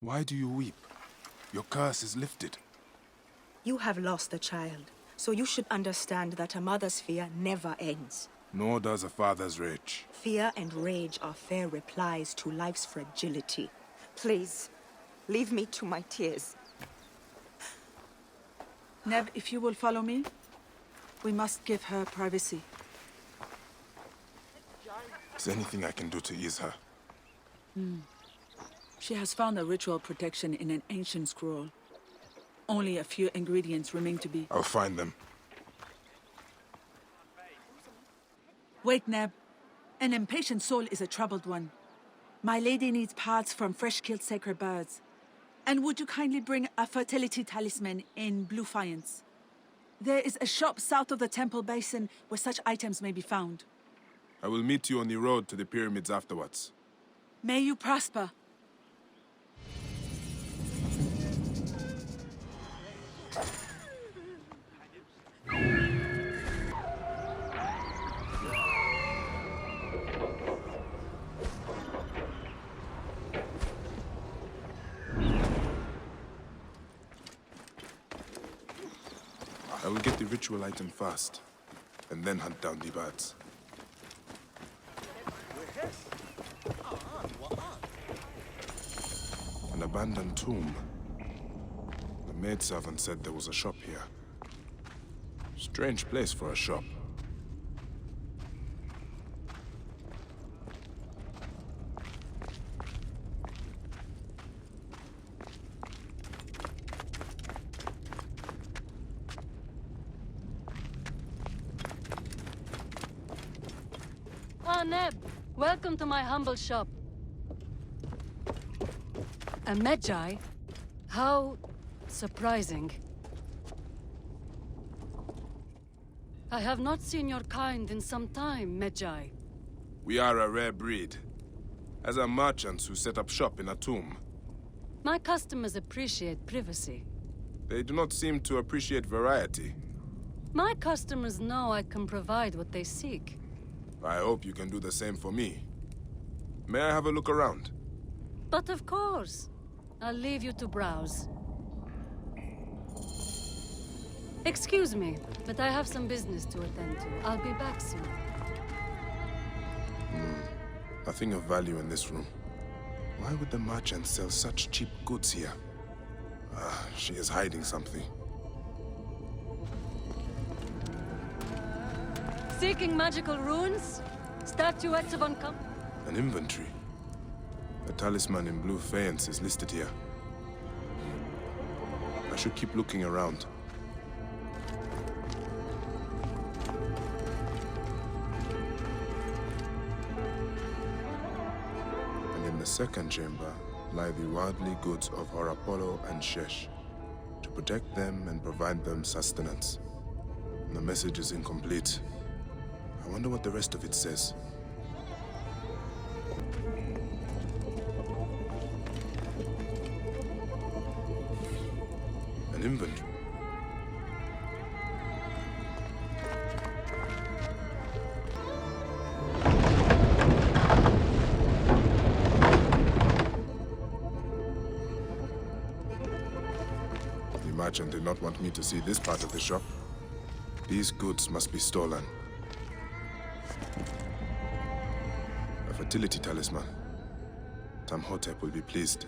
Why do you weep? Your curse is lifted. You have lost a child, so you should understand that a mother's fear never ends. Nor does a father's rage. Fear and rage are fair replies to life's fragility. Please, leave me to my tears. Neb, if you will follow me, we must give her privacy. Is there anything I can do to ease her? She has found a ritual protection in an ancient scroll. Only a few ingredients remain to be... I'll find them. Wait, Neb. An impatient soul is a troubled one. My lady needs parts from fresh-killed sacred birds. And would you kindly bring a fertility talisman in blue faience? There is a shop south of the temple basin where such items may be found. I will meet you on the road to the pyramids afterwards. May you prosper. I will get the ritual item first, and then hunt down the birds. An abandoned tomb. The maidservant said there was a shop here. Strange place for a shop. Ah, Neb, welcome to my humble shop. A Magi? How surprising. I have not seen your kind in some time, Magi. We are a rare breed. As are merchants who set up shop in a tomb. My customers appreciate privacy. They do not seem to appreciate variety. My customers know I can provide what they seek. I hope you can do the same for me. May I have a look around? But of course. I'll leave you to browse. Excuse me, but I have some business to attend to. I'll be back soon. Nothing of value in this room. Why would the merchant sell such cheap goods here? She is hiding something. Seeking magical runes? Statuettes of uncommon... An inventory. A talisman in blue faience is listed here. I should keep looking around. And in the second chamber lie the worldly goods of Horapollo and Shesh, to protect them and provide them sustenance. The message is incomplete. I wonder what the rest of it says. An inventory. The merchant did not want me to see this part of the shop. These goods must be stolen. A fertility talisman. Taimhotep will be pleased.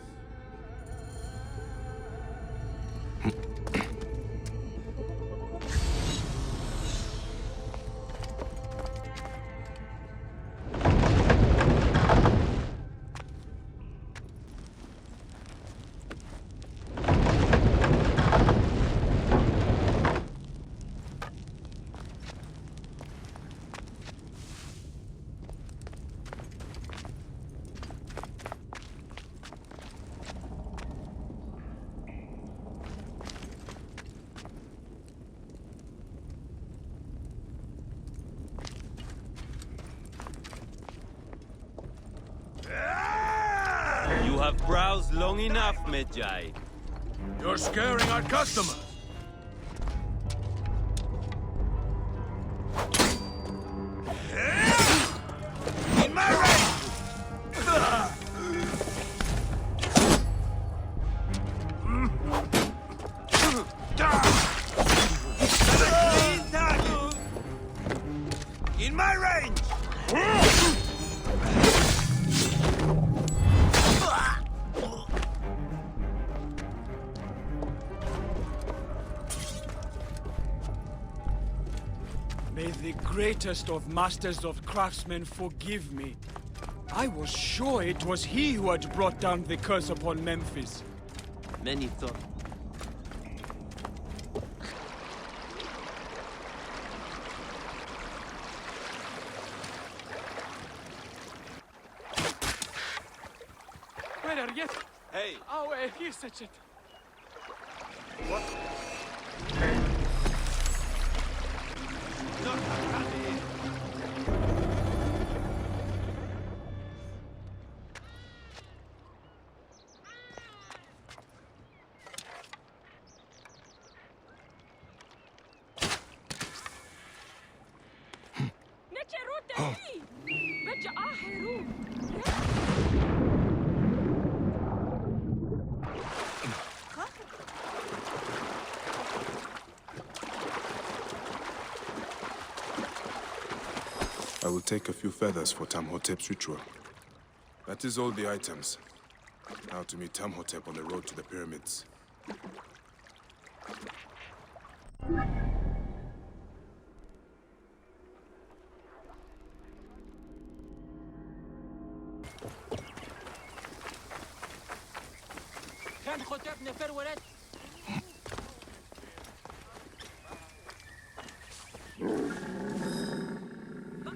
You have browsed long enough, Magi. You're scaring our customers. In my range! May the greatest of masters of craftsmen forgive me. I was sure it was he who had brought down the curse upon Memphis. Many thought. Where are you? Hey! Oh, here's such it. I will take a few feathers for Taimhotep's ritual. That is all the items. Now to meet Taimhotep on the road to the pyramids.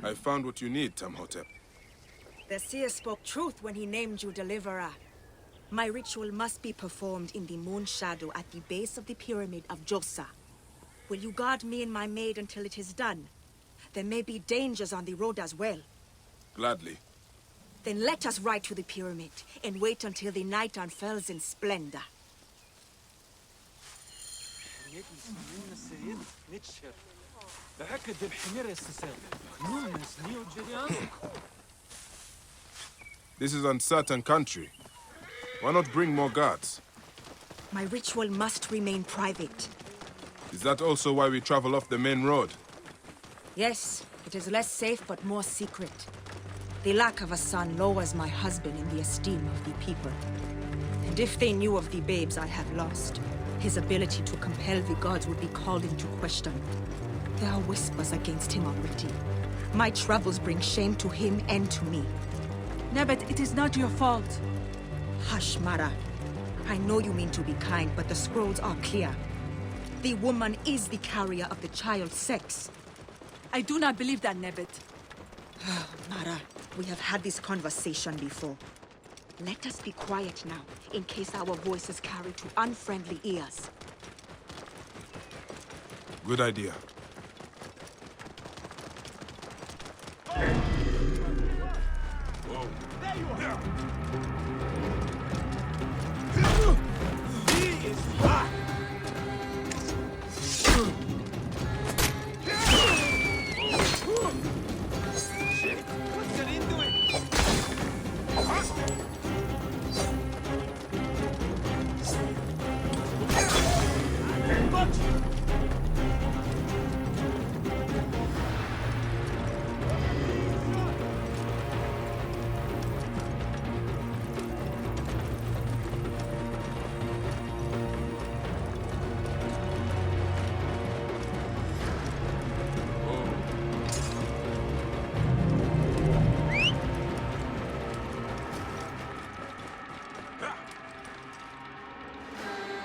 I found what you need, Taimhotep. The seer spoke truth when he named you Deliverer. My ritual must be performed in the moon shadow at the base of the pyramid of Djoser. Will you guard me and my maid until it is done? There may be dangers on the road as well. Gladly. Then let us ride to the pyramid and wait until the night unfurls in splendor. This is uncertain country. Why not bring more guards? My ritual must remain private. Is that also why we travel off the main road? Yes, it is less safe but more secret. The lack of a son lowers my husband in the esteem of the people. And if they knew of the babes I have lost, his ability to compel the gods would be called into question. There are whispers against him already. My troubles bring shame to him and to me. Nebet, it is not your fault. Hush, Mara. I know you mean to be kind, but the scrolls are clear. The woman is the carrier of the child's sex. I do not believe that, Nebet. Mara, we have had this conversation before. Let us be quiet now, in case our voices carry to unfriendly ears. Good idea.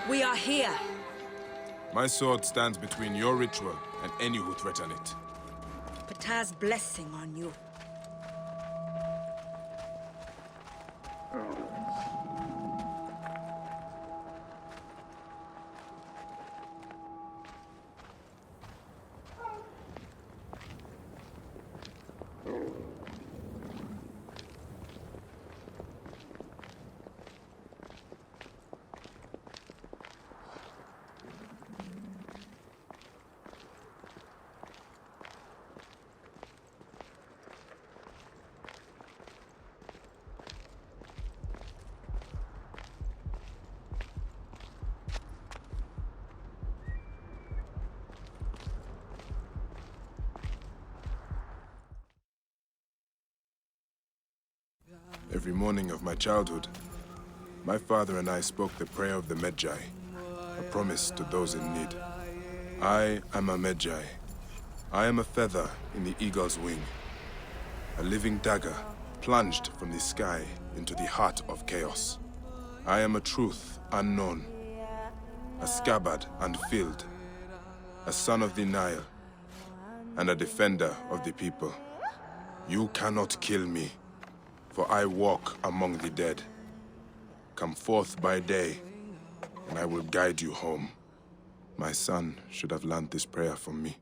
We are here. My sword stands between your ritual and any who threaten it. Ptah's blessing on you. Every morning of my childhood, my father and I spoke the prayer of the Magi, a promise to those in need. I am a Magi. I am a feather in the eagle's wing, a living dagger plunged from the sky into the heart of chaos. I am a truth unknown, a scabbard unfilled, a son of the Nile, and a defender of the people. You cannot kill me, for I walk among the dead. Come forth by day, and I will guide you home. My son should have learned this prayer from me.